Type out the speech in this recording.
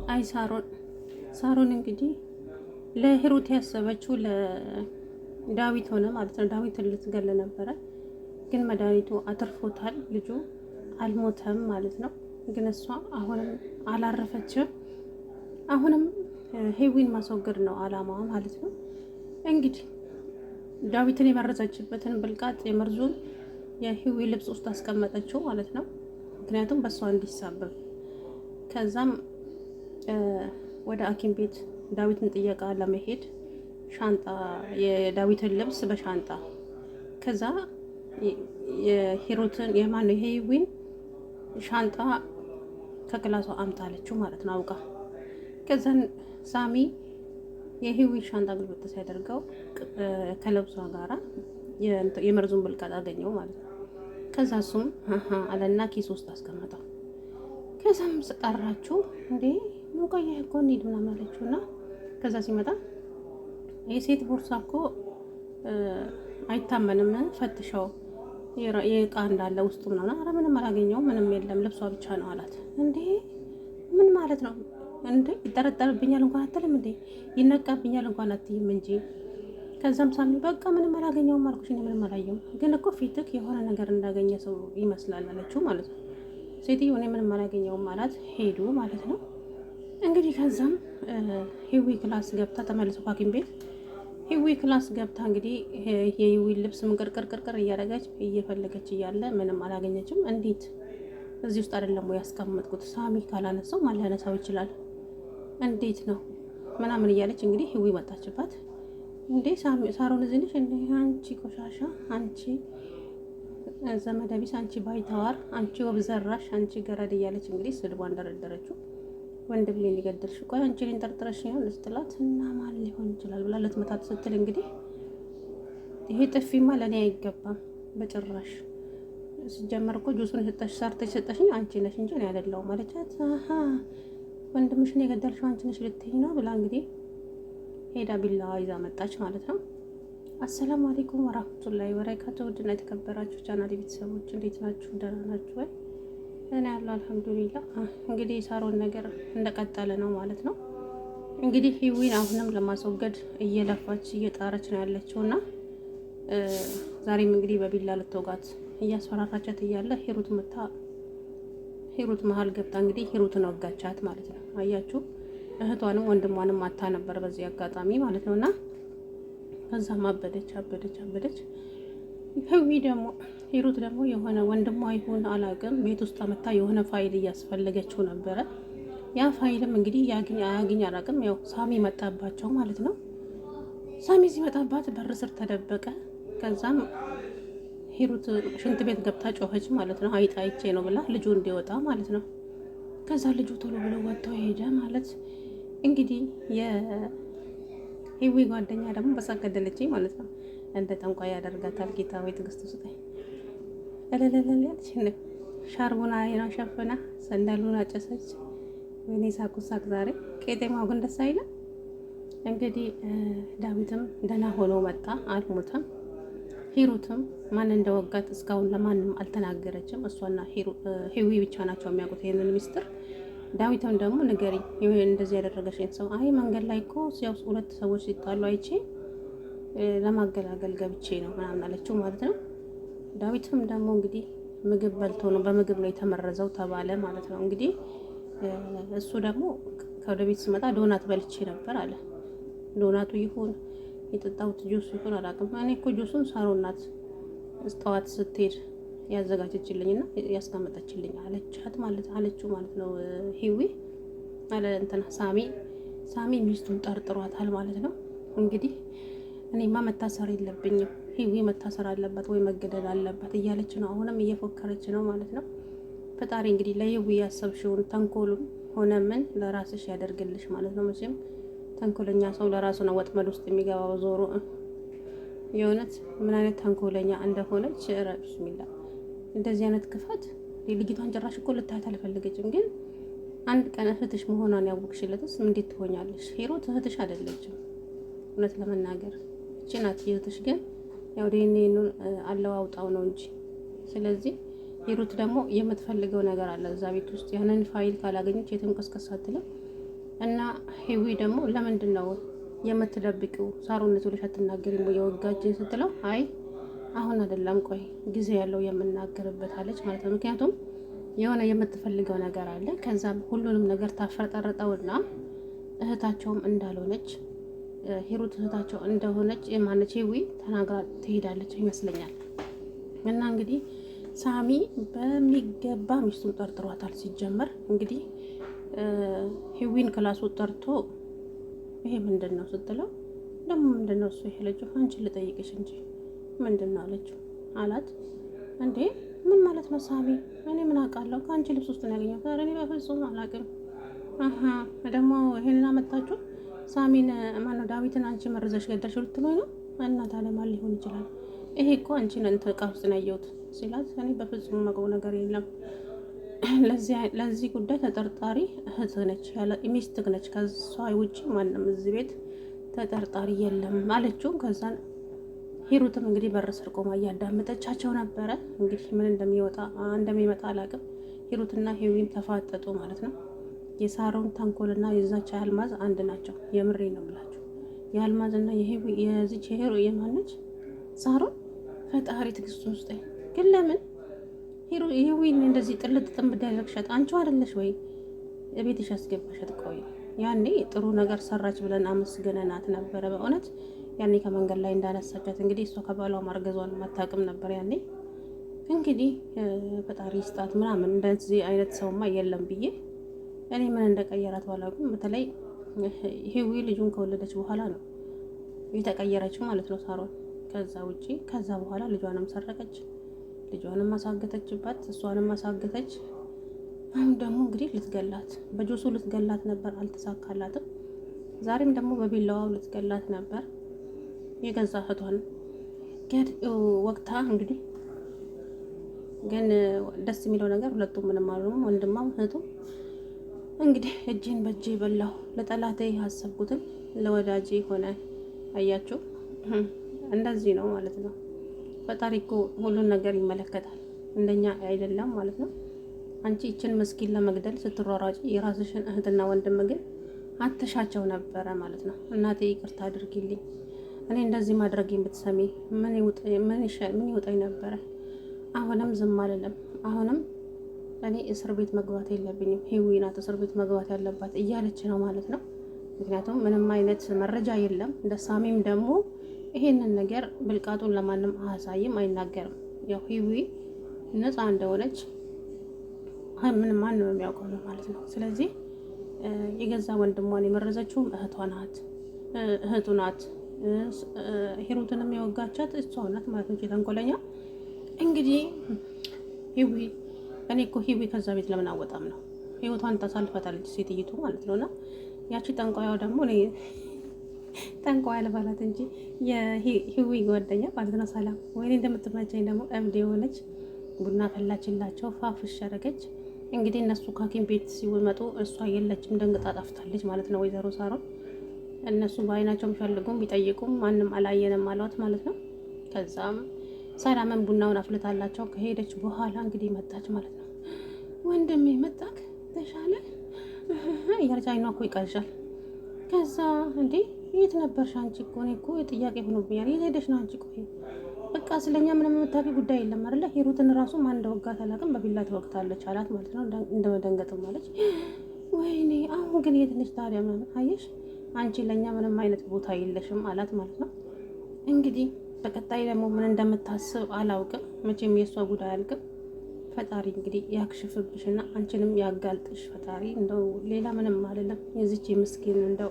አይ ሳሮን እንግዲህ ለሂሩት ያሰበችው ለዳዊት ሆነ ማለት ነው። ዳዊትን ልትገል ነበረ፣ ግን መድኃኒቱ አትርፎታል። ልጁ አልሞተም ማለት ነው። ግን እሷ አሁንም አላረፈችም። አሁንም ሄዊን ማስወገድ ነው አላማዋ ማለት ነው። እንግዲህ ዳዊትን የመረዘችበትን ብልቃጥ የመርዙን የሂዊ ልብስ ውስጥ አስቀመጠችው ማለት ነው። ምክንያቱም በእሷ እንዲሳበብ ከዛም ወደ ሐኪም ቤት ዳዊትን ጥየቃ ለመሄድ ሻንጣ የዳዊትን ልብስ በሻንጣ ከዛ የሂሩትን የማነው የሂዊን ሻንጣ ከክላሷ አምጣለችው ማለት ነው አውቃ። ከዛን ሳሚ የሂዊ ሻንጣ ግልብጥ ሲያደርገው ከለብሷ ጋራ የመርዙን ብልቃጥ አገኘው ማለት ነው። ከዛ እሱም አለና ኪስ ውስጥ አስቀመጠው። ከዛም ስጠራችሁ እንዴ ሙቀያ እኮ እንሂድ ምናምን አለችው እና ከዛ ሲመጣ የሴት ቦርሳ እኮ አይታመንም ፈትሸው የእቃ እንዳለ ውስጡ ምናምን። ኧረ ምንም አላገኘውም፣ ምንም የለም ልብሷ ብቻ ነው አላት። እንዴ ምን ማለት ነው እንዴ? ይጠረጠርብኛል እንኳን አትልም እንዴ? ይነቃብኛል እንኳን አትይም እንጂ። ከዛም ሳሚ በቃ ምንም አላገኘውም አልኩሽ፣ ምንም አላየውም፣ ግን እኮ ፊትክ የሆነ ነገር እንዳገኘ ሰው ይመስላል አለችው ማለት ነው። ሴትዮ እኔ ምንም አላገኘውም አላት። ሄዱ ማለት ነው እንግዲህ። ከዛም ሂዊ ክላስ ገብታ ተመልሶ ሐኪም ቤት ሂዊ ክላስ ገብታ እንግዲህ የሂዊ ልብስ ምንቅርቅርቅርቅር እያደረገች እየፈለገች እያለ ምንም አላገኘችም። እንዴት እዚህ ውስጥ አይደለም ወይ ያስቀመጥኩት? ሳሚ ካላነሳው ማን ሊያነሳው ይችላል? እንዴት ነው ምናምን እያለች እንግዲህ ሂዊ መጣችባት። እንዴ ሳሮን እዚህ ነሽ እንዴ? አንቺ ቆሻሻ፣ አንቺ ዘመደቢስ፣ አንቺ ባይተዋር፣ አንቺ ወብዘራሽ፣ አንቺ ገረድ እያለች እንግዲህ ስድቧን ደረደረችው። ወንድም ሊገድልሽ ቆይ አንቺ እኔን ጠርጥረሽ ነው ልትላት እና ማን ሊሆን ይችላል ብላ ልትመታት ስትል እንግዲህ ይሄ ጥፊማ ለእኔ አይገባም በጭራሽ። ሲጀመር እኮ ጁሱን የሰጠሽ ሰርተሽ ሰጠሽኝ አንቺ ነሽ እንጂ እኔ አይደለሁም አለቻት። ወንድምሽን የገደልሽው አንቺ ነሽ ልትይኝ ነው ብላ እንግዲህ ሄዳ ቢላዋ ይዛ መጣች ማለት ነው። አሰላሙ አለይኩም ወራህመቱላሂ ወበረካቱ። ውድና የተከበራችሁ ቻናል ቤተሰቦች እንዴት ናችሁ? ደህና ናችሁ ወይ? እኔ ያለው አልሐምዱሊላህ። እንግዲህ የሳሮን ነገር እንደቀጠለ ነው ማለት ነው። እንግዲህ ሂዊን አሁንም ለማስወገድ እየለፋች እየጣረች ነው ያለችውና ዛሬም እንግዲህ በቢላ ልትወጋት እያስፈራራቻት እያለ ሂሩት መሀል ገብታ እንግዲህ ሂሩትን ወጋቻት ማለት ነው። አያችሁ እህቷንም ወንድሟንም ማታ ነበር በዚህ አጋጣሚ ማለት ነውና ከዛም አበደች። ሂሩት ደግሞ የሆነ ወንድሟ ይሁን አላውቅም ቤት ውስጥ መታ የሆነ ፋይል እያስፈለገችው ነበረ። ያ ፋይልም እንግዲህ አያግኝ አላውቅም። ያው ሳሚ መጣባቸው ማለት ነው። ሳሚ ሲመጣባት በር ስር ተደበቀ። ከዛም ሂሩት ሽንት ቤት ገብታ ጮኸች ማለት ነው። አይቼ ነው ብላ ልጁ እንዲወጣ ማለት ነው። ከዛ ልጁ ቶሎ ብሎ ወጥቶ ሄደ ማለት እንግዲህ የሂዊ ጓደኛ ደግሞ በሳቅ ገደለችኝ ማለት ነው። እንደ ጠንቋይ ያደርጋታል። ጌታ ወይ ትዕግስት ስጠኝ። እለለለለች ሻርቡና አይኗ ሸፍና ሰንደሉን አጨሰች። ወይኔ ሳቁ ሳቅ ዛሬ። ቄጤማው ግን ደስ አይልም። እንግዲህ ዳዊትም ደህና ሆኖ መጣ፣ አልሞተም። ሂሩትም ማን እንደወጋት እስካሁን ለማንም አልተናገረችም። እሷና ሂዊ ብቻ ናቸው የሚያውቁት ይሄንን ሚስጥር። ዳዊትም ደግሞ ንገሪኝ እንደዚህ ያደረገሽኝ ሰው። አይ መንገድ ላይ እኮ ያው ሁለት ሰዎች ሲጣሉ አይቼ ለማገላገል ገብቼ ነው ምናምን አለችው ማለት ነው። ዳዊትም ደግሞ እንግዲህ ምግብ በልቶ ነው በምግብ ነው የተመረዘው ተባለ ማለት ነው። እንግዲህ እሱ ደግሞ ከወደ ቤት ስመጣ ዶናት በልቼ ነበር አለ። ዶናቱ ይሁን የጠጣሁት ጁስ ይሁን አላውቅም። እኔ እኮ ጁሱን ሳሮን ናት ጠዋት ስትሄድ ያዘጋጀችልኝና ያስቀመጠችልኝ አለችው ማለት ነው። ሂዊ አለ እንትና ሳሚ ሚስቱን ጠርጥሯታል ማለት ነው። እንግዲህ እኔማ መታሰር የለብኝም ሂዊ መታሰር አለባት ወይ መገደል አለባት እያለች ነው። አሁንም እየፎከረች ነው ማለት ነው። ፈጣሪ እንግዲህ ለሂዊ ያሰብሽውን ተንኮሉን ሆነ ምን ለራስሽ ያደርግልሽ ማለት ነው። መቼም ተንኮለኛ ሰው ለራሱ ነው ወጥመድ ውስጥ የሚገባው ዞሮ። የእውነት ምን አይነት ተንኮለኛ እንደሆነች ቢስሚላ። እንደዚህ አይነት ክፋት ልጅቷን ጭራሽ እኮ ልታያት አልፈለገችም። ግን አንድ ቀን እህትሽ መሆኗን ያወቅሽለትስ እንዴት ትሆኛለሽ? ሂሩት እህትሽ አይደለችም እውነት ለመናገር እቺ ናት እህትሽ። ግን ያው ዲኤንኤውን አለዋውጣው ነው እንጂ። ስለዚህ ሂሩት ደግሞ የምትፈልገው ነገር አለ እዛ ቤት ውስጥ። ያንን ፋይል ካላገኘች የትም ቀስቀስ አትልም። እና ሄዊ ደግሞ ለምንድን ነው የምትደብቂው? ሳሮነት ብለሽ አትናገሪም የወጋጅን ስትለው አይ አሁን አይደለም ቆይ ጊዜ ያለው የምናገርበት አለች ማለት ነው። ምክንያቱም የሆነ የምትፈልገው ነገር አለ። ከዛም ሁሉንም ነገር ታፈርጠርጠውና እህታቸውም እንዳልሆነች ሂሩት እህታቸው እንደሆነች የማነች ሄዊ ተናግራ ትሄዳለች ይመስለኛል። እና እንግዲህ ሳሚ በሚገባ ሚስቱን ጠርጥሯታል። ሲጀመር እንግዲህ ሄዊን ክላሱ ጠርቶ ይሄ ምንድን ነው ስትለው ደግሞ ምንድን ነው እሱ ይሄ ልጅ አንቺን ልጠይቅሽ እንጂ ምንድን ነው አለችው አላት። እንዴ ምን ማለት ነው ሳሚ? እኔ ምን አውቃለሁ? ከአንቺ ልብስ ውስጥ ነው ያገኘሁት። ኧረ እኔ በፍጹም አላውቅም። ደግሞ ይሄንን አመጣችሁ ሳሚን ማነው ዳዊትን አንቺ መርዘሽ ገደልሽው ልትሉኝ ነው? እና ታዲያ ማን ሊሆን ይችላል? ይሄ እኮ አንቺን እንትን ዕቃ ውስጥ ነው ያየሁት ሲላት እኔ በፍጹም የማውቀው ነገር የለም። ለዚህ ጉዳይ ተጠርጣሪ እህት ነች፣ ሚስትህ ነች። ከሷ ውጭ ማንም እዚህ ቤት ተጠርጣሪ የለም አለችው። ከዛን ሂሩትም እንግዲህ በር ስር ቆማ እያዳመጠቻቸው ነበረ። እንግዲህ ምን እንደሚመጣ አላውቅም። ሂሩትና ሄዊም ተፋጠጡ ማለት ነው። የሳሮን ተንኮልና የዛች የአልማዝ አንድ ናቸው። የምሬ ነው ብላችሁ የአልማዝና የዚች ሄሮ የማነች ሳሮን ፈጣሪ ትዕግስቱን ስጠኝ። ግን ለምን ሄዊን እንደዚህ ጥልጥ ጥንብድ ያደረግሻት አንቺው አይደለሽ ወይ? ቤትሽ ያስገባሻት። ቆይ ያኔ ጥሩ ነገር ሰራች ብለን አመስግነናት ነበረ። በእውነት ያኔ ከመንገድ ላይ እንዳነሳቻት እንግዲህ እሷ ከባሏ ማርገዟን ማታውቅም ነበር ያኔ። እንግዲህ ፈጣሪ ስጣት ምናምን እንደዚህ አይነት ሰውማ የለም ብዬ እኔ ምን እንደቀየራት ባላውቅም፣ በተለይ ሄዊ ልጁን ከወለደች በኋላ ነው የተቀየረችው ማለት ነው ሳሮን። ከዛ ውጪ ከዛ በኋላ ልጇንም ሰረቀች፣ ልጇንም ማሳገተችባት፣ እሷንም ማሳገተች። አሁን ደግሞ እንግዲህ ልትገላት በጆሱ ልትገላት ነበር፣ አልተሳካላትም። ዛሬም ደግሞ በቢላዋው ልትገላት ነበር የገዛ እህቷን ወቅታ። እንግዲህ ግን ደስ የሚለው ነገር ሁለቱም ምንም አልሆኑም፣ ወንድማም እህቱም። እንግዲህ እጄን በእጄ በላሁ፣ ለጠላቴ ያሰብኩትን ለወዳጄ ሆነ። አያችሁ፣ እንደዚህ ነው ማለት ነው። ፈጣሪ እኮ ሁሉን ነገር ይመለከታል፣ እንደኛ አይደለም ማለት ነው። አንቺ ይችን ምስኪን ለመግደል ስትሯሯጪ የራስሽን እህትና ወንድም ግን አትሻቸው ነበረ ማለት ነው። እናቴ ይቅርታ አድርጊልኝ፣ እኔ እንደዚህ ማድረጌን ብትሰሚ ምን ይውጠኝ ነበረ። አሁንም ዝም አልልም። አሁንም እኔ እስር ቤት መግባት የለብኝም፣ ሄዊ ናት እስር ቤት መግባት ያለባት እያለች ነው ማለት ነው። ምክንያቱም ምንም አይነት መረጃ የለም። ደሳሚም ደግሞ ይሄንን ነገር ብልቃጡን ለማንም አያሳይም፣ አይናገርም። ያው ሄዊ ነፃ እንደሆነች ምንም ማንም የሚያውቀው ነው ማለት ነው። ስለዚህ የገዛ ወንድሟን የመረዘችውም እህቱ ናት። ሂሩትንም የወጋቻት እሷ ናት ማለት ነው። ተንኮለኛ እንግዲህ ሄዊ እኔ እኮ ሄዊ ከዛ ቤት ለምን አወጣም ነው ህይወቷን ታሳልፋታለች ሴትይቱ ማለት ነውና ያቺ ጠንቋያው ደግሞ ጠንቋይ አልባላት እንጂ የሂዊ ጓደኛ ማለት ነው። ሰላም ወይኔ እንደምትመቸኝ ደግሞ እብድ የሆነች ቡና ፈላችላቸው፣ ፋፍሽ አደረገች። እንግዲህ እነሱ ከሐኪም ቤት ሲመጡ እሷ የለችም፣ ደንግጣ ጠፍታለች ማለት ነው። ወይዘሮ ሳሮን እነሱ በአይናቸው ቢፈልጉም ቢጠይቁም ማንም አላየንም አሏት ማለት ነው። ከዛም ሰላምን ቡናውን አፍልታላቸው ከሄደች በኋላ እንግዲህ መጣች ማለት ነው። ወንድሜ መጣክ ተሻለ እያለች አይኗ እኮ ይቀልሻል። ከዛ እንዴ የት ነበርሽ አንቺ? እኮ እኔ እኮ የጥያቄ ሆኖብኛል። የት ሄደሽ ነው አንቺ? ቆይ በቃ ስለኛ ምንም የምታውቂው ጉዳይ የለም አይደለ? ሂሩትን ራሱ ማን እንደወጋት አላውቅም፣ በቢላ ትወቅታለች አላት ማለት ነው። እንደመደንገጥም ማለች። ወይኔ አሁን ግን የት ነሽ ታዲያ? ምናምን አየሽ አንቺ ለእኛ ምንም አይነት ቦታ የለሽም አላት ማለት ነው። እንግዲህ በቀጣይ ደግሞ ምን እንደምታስብ አላውቅም። መቼም የእሷ ጉዳይ አያልቅም። ፈጣሪ እንግዲህ ያክሽፍብሽና አንቺንም ያጋልጥሽ ፈጣሪ። እንደው ሌላ ምንም አይደለም። የዚች ምስኪን እንደው